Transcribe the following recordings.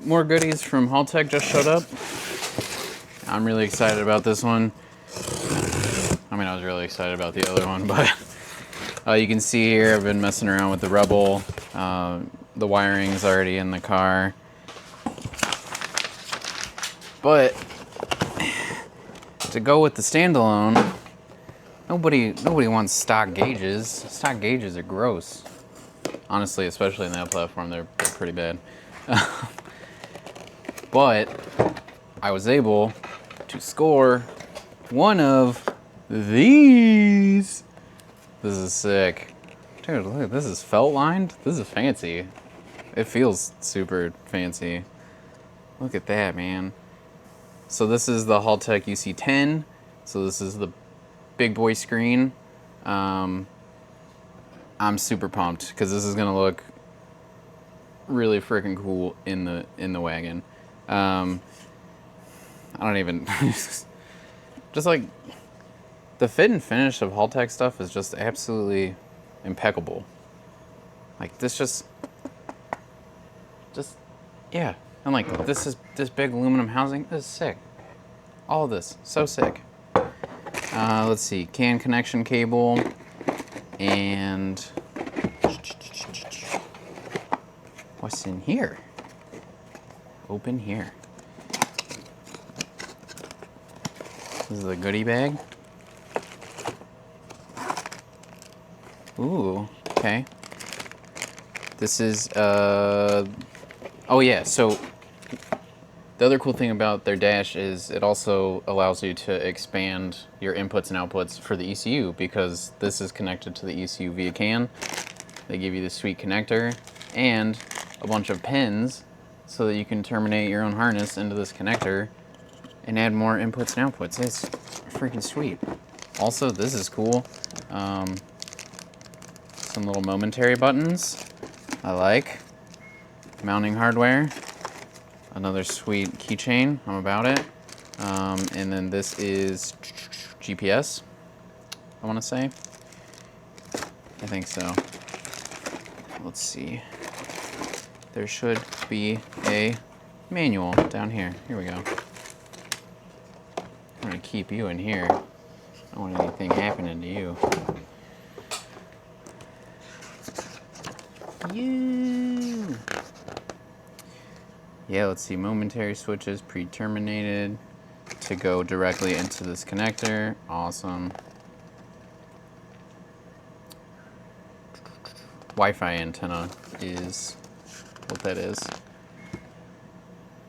more goodies from Halltech just showed up. I'm really excited about this one. I mean, I was really excited about the other one, but you can see here I've been messing around with the Rebel. The wiring's already in the car. But to go with the standalone, nobody wants stock gauges. Stock gauges are gross. Honestly, especially in that platform, they're pretty bad. But I was able to score one of these. This is sick. Dude, look, this is felt lined. This is fancy. It feels super fancy. Look at that, man. So this is the Haltech UC10. So this is the big boy screen. I'm super pumped because this is gonna look really freaking cool in the wagon. I don't even just like the fit and finish of Halltech stuff is just absolutely impeccable. Like this just yeah, and like this big aluminum housing is sick. All of this so sick. Let's see, CAN connection cable and what's in here? Open here. This is the goodie bag. Ooh, okay. This is, oh yeah, so the other cool thing about their dash is it also allows you to expand your inputs and outputs for the ECU because this is connected to the ECU via CAN. They give you the sweet connector and a bunch of pins so that you can terminate your own harness into this connector and add more inputs and outputs. It's freaking sweet. Also, this is cool. Some little momentary buttons I like. Mounting hardware. Another sweet keychain. I'm about it. And then this is GPS, I want to say. I think so. Let's see. There should be a manual down here. Here we go. I'm going to keep you in here. I don't want anything happening to you. Yeah, let's see. Momentary switches pre-terminated to go directly into this connector. Awesome. Wi-Fi antenna is what that is.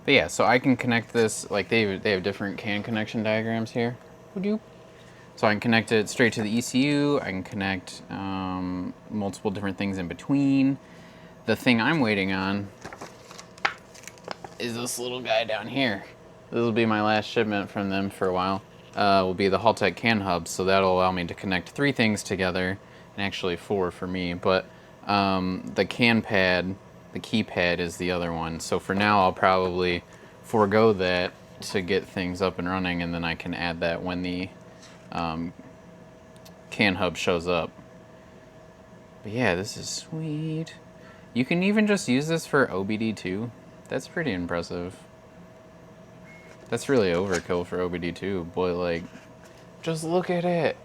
But yeah, so I can connect this, like they have different CAN connection diagrams here. So I can connect it straight to the ECU. I can connect multiple different things in between. The thing I'm waiting on is this little guy down here. This will be my last shipment from them for a while. Will be the Halltech CAN hub, so that'll allow me to connect 3 things together, and actually 4 for me, but the CAN pad, the keypad is the other one. So for now, I'll probably forego that to get things up and running, and then I can add that when the CAN hub shows up. But yeah, this is sweet. You can even just use this for OBD2. That's pretty impressive. That's really overkill for OBD2. Boy, like, just look at it.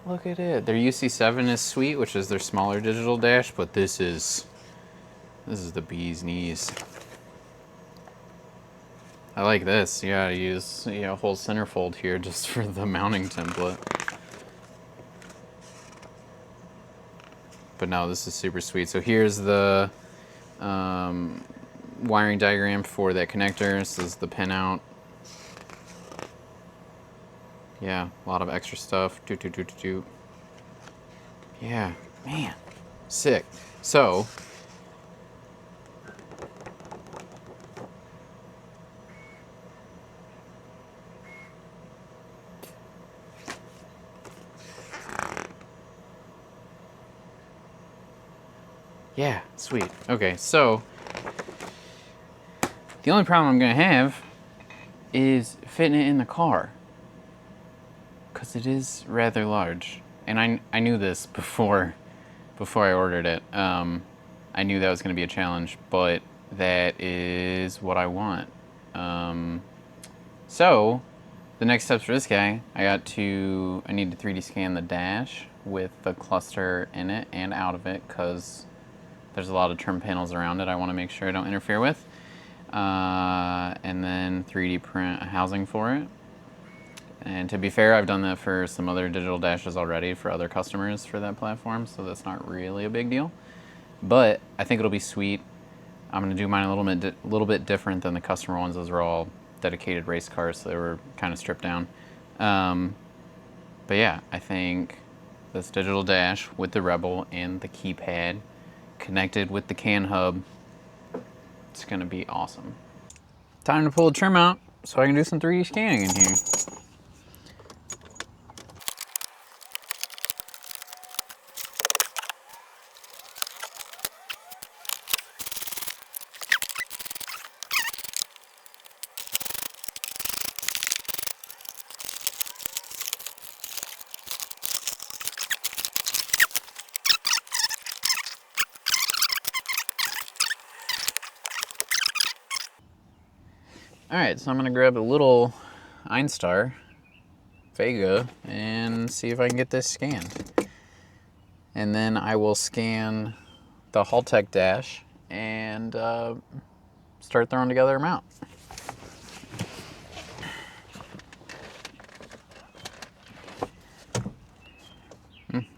Look at it. Their UC7 is sweet, which is their smaller digital dash, but this is the bee's knees. I like this. You gotta use a whole centerfold here just for the mounting template. But no, this is super sweet. So here's the wiring diagram for that connector. This is the pinout. Yeah, a lot of extra stuff. Yeah, man, sick. So, yeah, sweet. Okay, so the only problem I'm gonna have is fitting it in the car, because it is rather large, and I knew this before I ordered it. I knew that was gonna be a challenge, but that is what I want. So the next steps for this guy, I need to 3D scan the dash with the cluster in it and out of it, because there's a lot of trim panels around it I want to make sure I don't interfere with. And then 3D print a housing for it. And to be fair, I've done that for some other digital dashes already for other customers for that platform, so that's not really a big deal. But I think it'll be sweet. I'm going to do mine a little bit different than the customer ones. Those are all dedicated race cars, so they were kind of stripped down. But yeah, I think this digital dash with the Rebel and the keypad connected with the CAN hub, it's going to be awesome. Time to pull the trim out so I can do some 3D scanning in here. Alright, so I'm going to grab a little Einstar Vega and see if I can get this scanned. And then I will scan the Halltech dash and start throwing together a mount.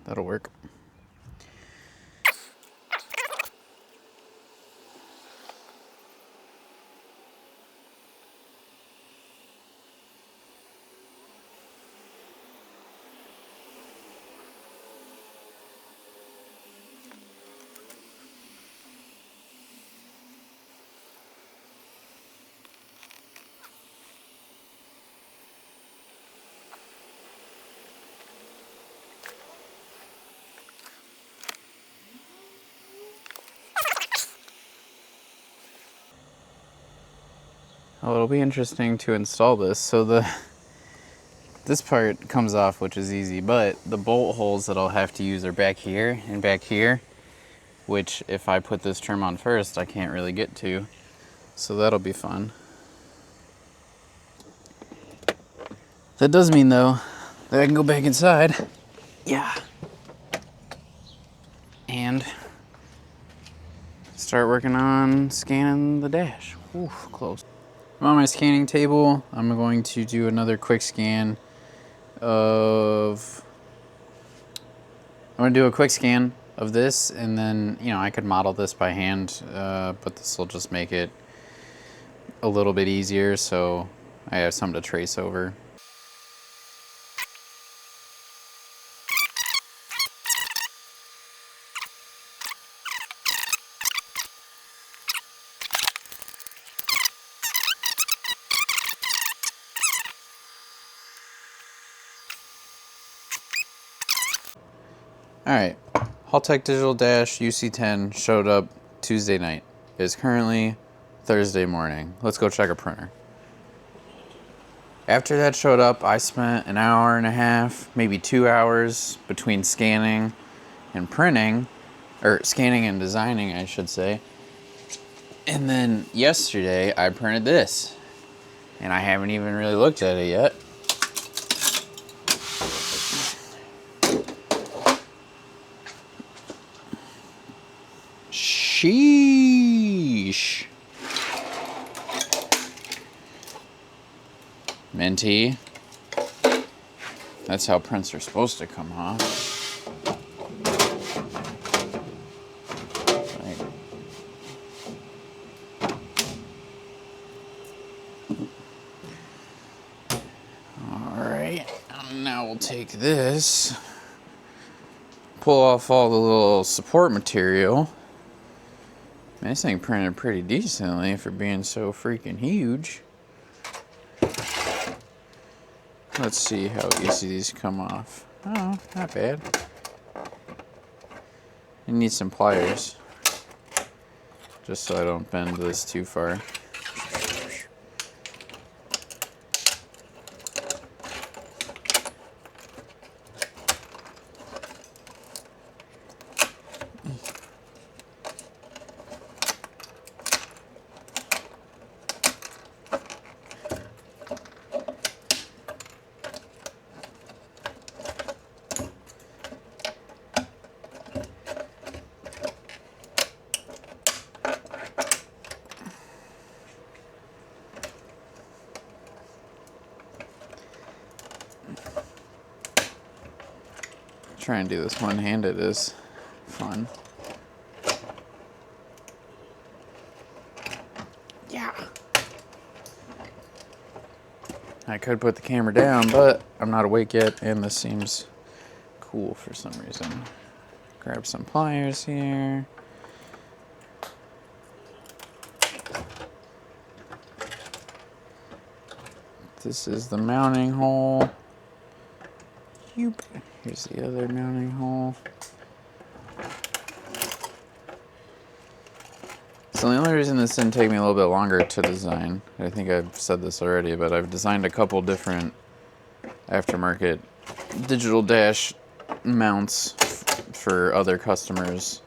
That'll work. Oh, it'll be interesting to install this. So this part comes off, which is easy, but the bolt holes that I'll have to use are back here and back here, which if I put this trim on first, I can't really get to. So that'll be fun. That does mean, though, that I can go back inside. Yeah. And start working on scanning the dash. Ooh, close. I'm on my scanning table. I'm going to do another quick scan of... I'm going to do a quick scan of this, and then, you know, I could model this by hand, but this will just make it a little bit easier, so I have something to trace over. Alright, Haltech Digital Dash UC10 showed up Tuesday night. It is currently Thursday morning. Let's go check a printer. After that showed up, I spent an hour and a half, maybe 2 hours between scanning and printing, or scanning and designing, I should say. And then yesterday, I printed this. And I haven't even really looked at it yet. Sheesh. Minty. That's how prints are supposed to come off. Right. Alright, now we'll take this, pull off all the little support material. Man, this thing printed pretty decently for being so freaking huge. Let's see how easy these come off. Oh, not bad. I need some pliers, just so I don't bend this too far. try and do this one-handed is fun. Yeah. I could put the camera down, but I'm not awake yet, and this seems cool for some reason. Grab some pliers here. This is the mounting hole. Here's the other mounting hole. So the only reason this didn't take me a little bit longer to design, I think I've said this already, but I've designed a couple different aftermarket digital dash mounts for other customers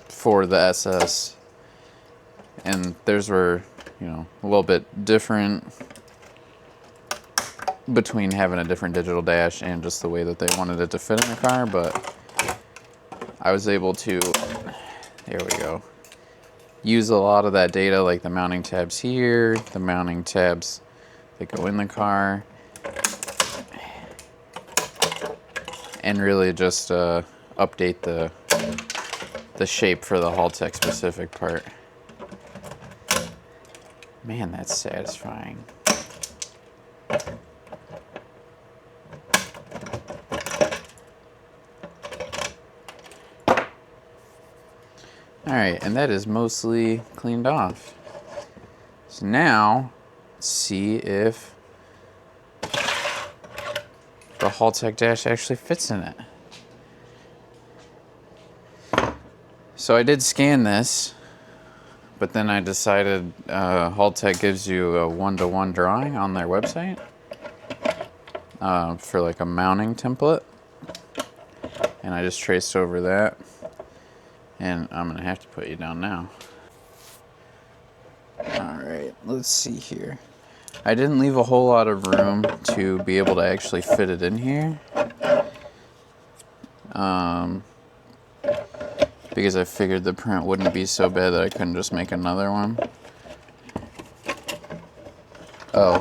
for the SS. And theirs were, you know, a little bit different between having a different digital dash and just the way that they wanted it to fit in the car, but I was able to, there we go, use a lot of that data, like the mounting tabs here, the mounting tabs that go in the car, and really just update the shape for the Halltech specific part. Man, that's satisfying. Alright, and that is mostly cleaned off. So now, let's see if the Halltech dash actually fits in it. So I did scan this, but then I decided Halltech gives you a one-to-one drawing on their website for like a mounting template. And I just traced over that. And I'm gonna have to put you down now. Alright, let's see here. I didn't leave a whole lot of room to be able to actually fit it in here. Because I figured the print wouldn't be so bad that I couldn't just make another one. Oh,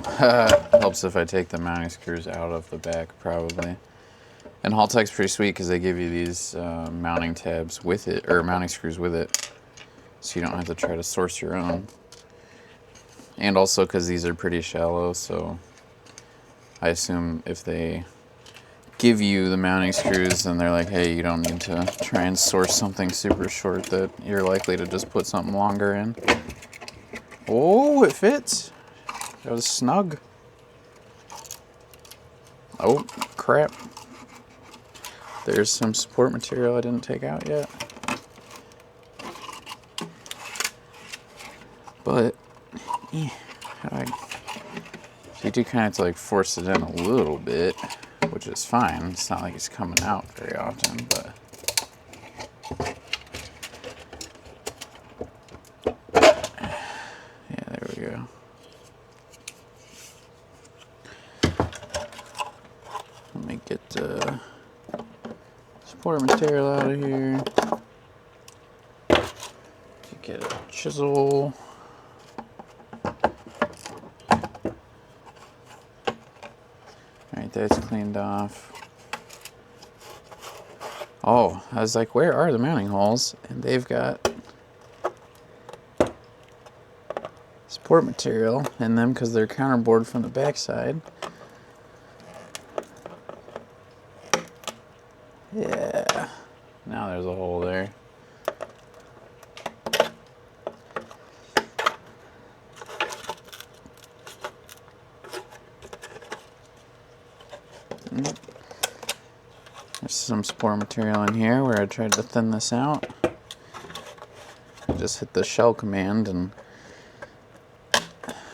helps if I take the mounting screws out of the back, probably. And Halltech's pretty sweet because they give you these mounting tabs with it, or mounting screws with it, so you don't have to try to source your own. And also because these are pretty shallow, so I assume if they give you the mounting screws and they're like, hey, you don't need to try and source something super short, that you're likely to just put something longer in. Oh, it fits. That was snug. Oh, crap. There's some support material I didn't take out yet. But, yeah, so you do kind of have to like force it in a little bit, which is fine. It's not like it's coming out very often, but. Yeah, there we go. Let me get the support material out of here. Get a chisel. Alright, that's cleaned off. Oh, I was like, where are the mounting holes? And they've got support material in them because they're counterbored from the backside. Yeah, now there's a hole there. There's some support material in here where I tried to thin this out. I just hit the shell command and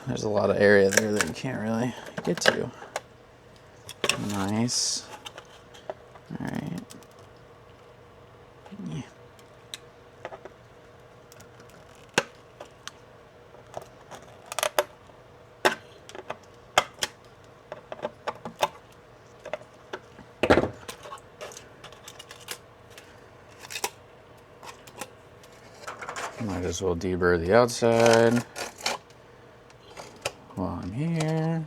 there's a lot of area there that you can't really get to. Nice. Alright. Yeah. Might as well deburr the outside while I'm here.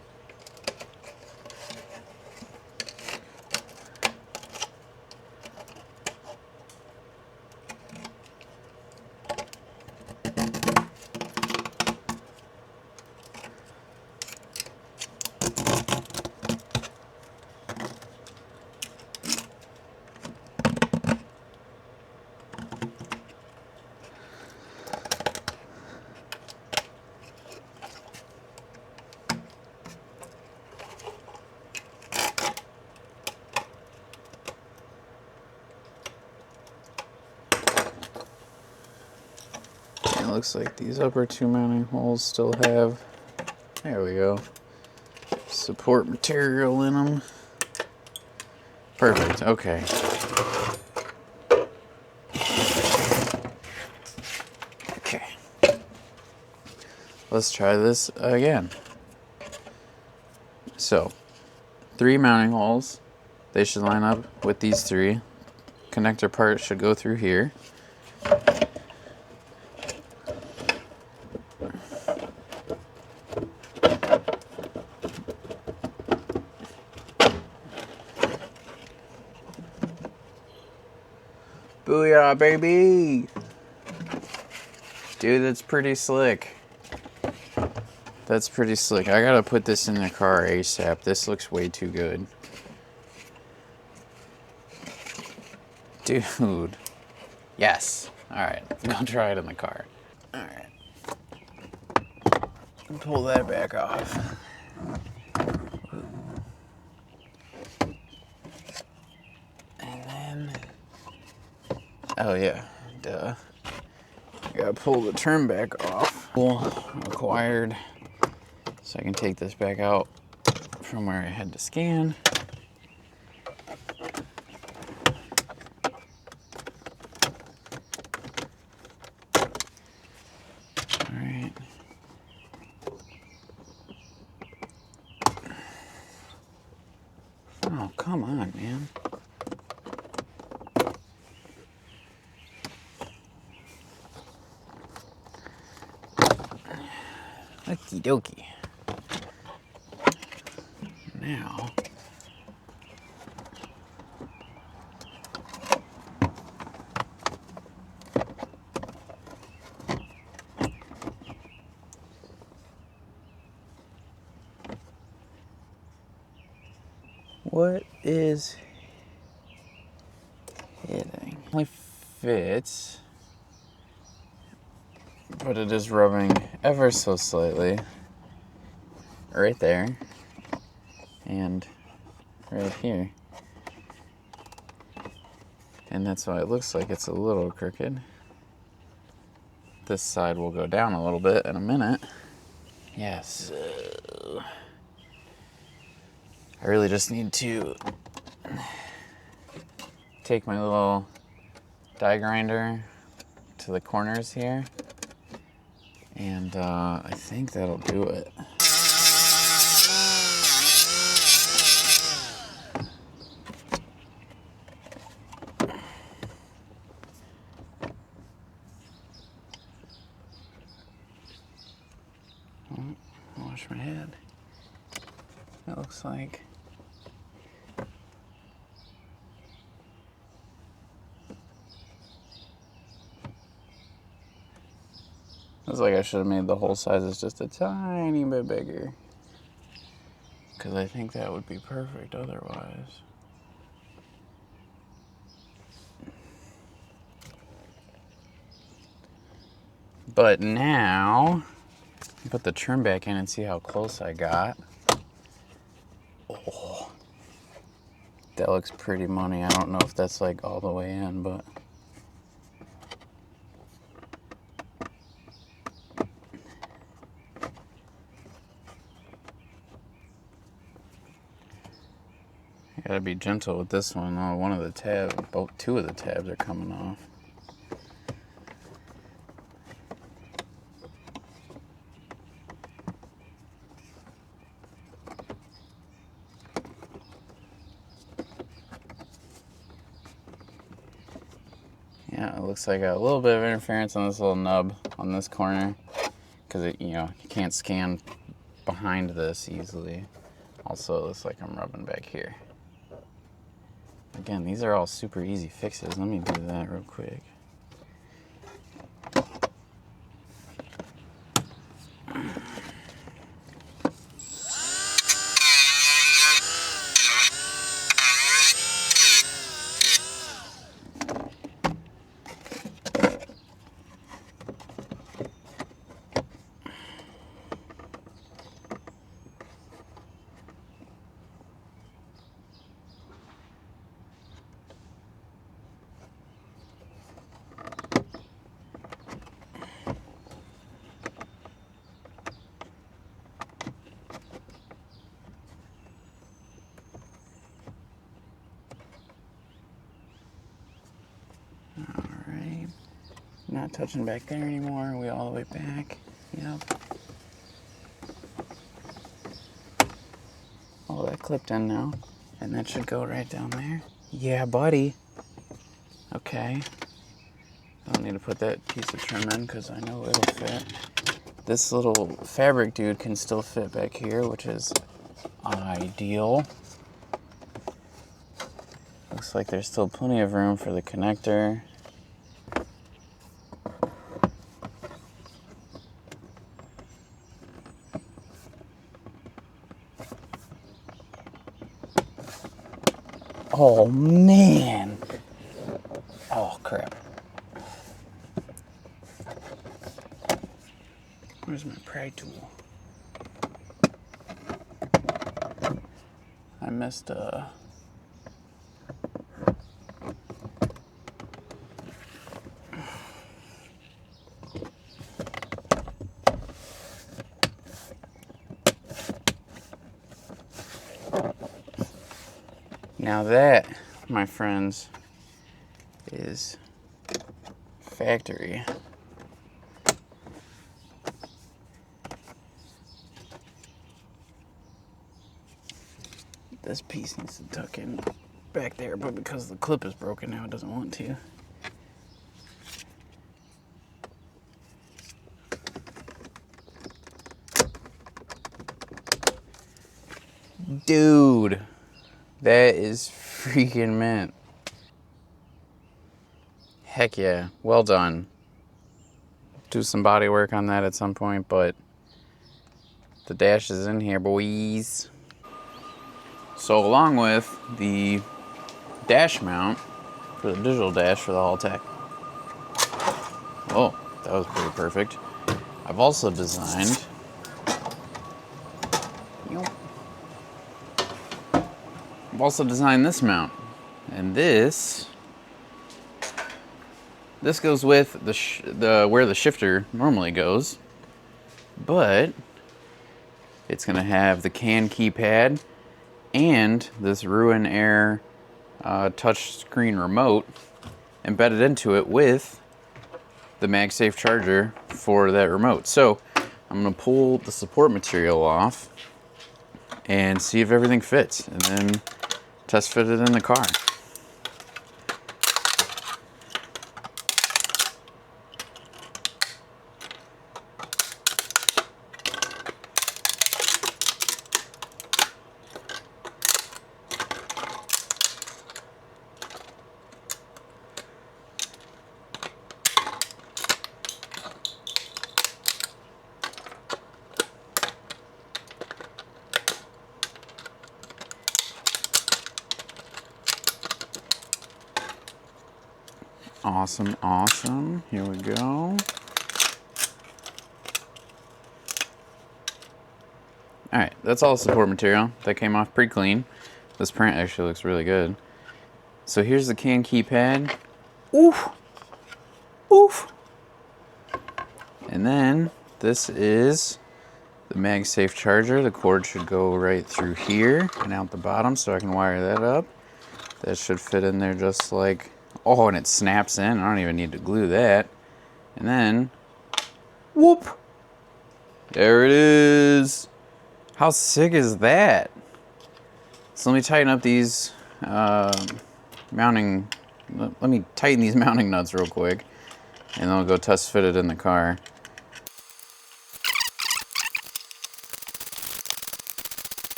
It looks like these upper two mounting holes still have, there we go, support material in them. Perfect, okay. Okay. Let's try this again. So, 3 mounting holes. They should line up with these 3. Connector part should go through here. Booyah, baby! Dude, that's pretty slick. That's pretty slick. I gotta put this in the car ASAP. This looks way too good. Dude. Yes. Alright, let's go try it in the car. Alright. Pull that back off. And then... oh yeah, duh. I gotta pull the trim back off. Acquired. So I can take this back out from where I had to scan. Alright. Oh, come on, man. Okie dokie. Now, what is hitting? Only fits, but it is rubbing ever so slightly right there and right here. And that's why it looks like it's a little crooked. This side will go down a little bit in a minute. Yes. I really just need to take my little die grinder to the corners here. And I think that'll do it. Wash my head. It looks like I should have made the hole sizes just a tiny bit bigger, because I think that would be perfect otherwise. But now, put the trim back in and see how close I got. Oh, that looks pretty money. I don't know if that's like all the way in, but I gotta be gentle with this one. Oh, one of the tabs, two of the tabs are coming off. Yeah, it looks like a little bit of interference on this little nub on this corner, because you can't scan behind this easily. Also, it looks like I'm rubbing back here. Again, these are all super easy fixes. Let me do that real quick. Not touching back there anymore. We all the way back. Yep. Oh, that clipped in now. And that should go right down there. Yeah, buddy. Okay. Don't need to put that piece of trim in because I know it'll fit. This little fabric dude can still fit back here, which is ideal. Looks like there's still plenty of room for the connector. Oh man! Oh crap. Where's my pry tool? I missed Now that, my friends, is factory. This piece needs to tuck in back there, but because the clip is broken now, it doesn't want to. Dude, that is freaking mint. Heck yeah, well done. Do some body work on that at some point, but the dash is in here, boys. So along with the dash mount for the digital dash for the Halltech. Oh, that was pretty perfect. I've also designed this mount, and this goes with the where the shifter normally goes, but it's gonna have the CAN keypad and this Ruin Air touch screen remote embedded into it with the MagSafe charger for that remote. So I'm gonna pull the support material off and see if everything fits, and then test fit it in the car. Awesome, awesome. Here we go. Alright, that's all the support material. That came off pretty clean. This print actually looks really good. So here's the CAN keypad. Oof! Oof! And then this is the MagSafe charger. The cord should go right through here and out the bottom, so I can wire that up. That should fit in there just like... Oh, and it snaps in. I don't even need to glue that. And then, whoop! There it is. How sick is that? So let me tighten up these mounting. Let me tighten these mounting nuts real quick, and then I'll go test fit it in the car.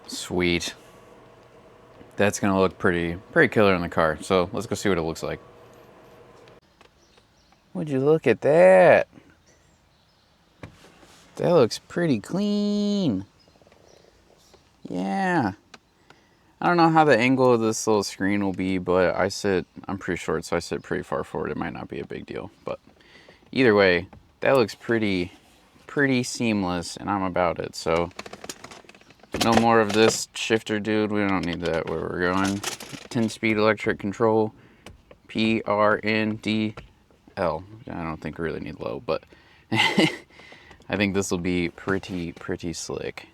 Sweet. That's gonna look pretty killer in the car. So let's go see what it looks like. Would you look at that? That looks pretty clean. Yeah. I don't know how the angle of this little screen will be, but I'm pretty short, so I sit pretty far forward. It might not be a big deal, but either way, that looks pretty seamless, and I'm about it. So no more of this shifter, dude. We don't need that where we're going. 10-speed electric control, PRNDL. I don't think we really need low, but I think this will be pretty slick.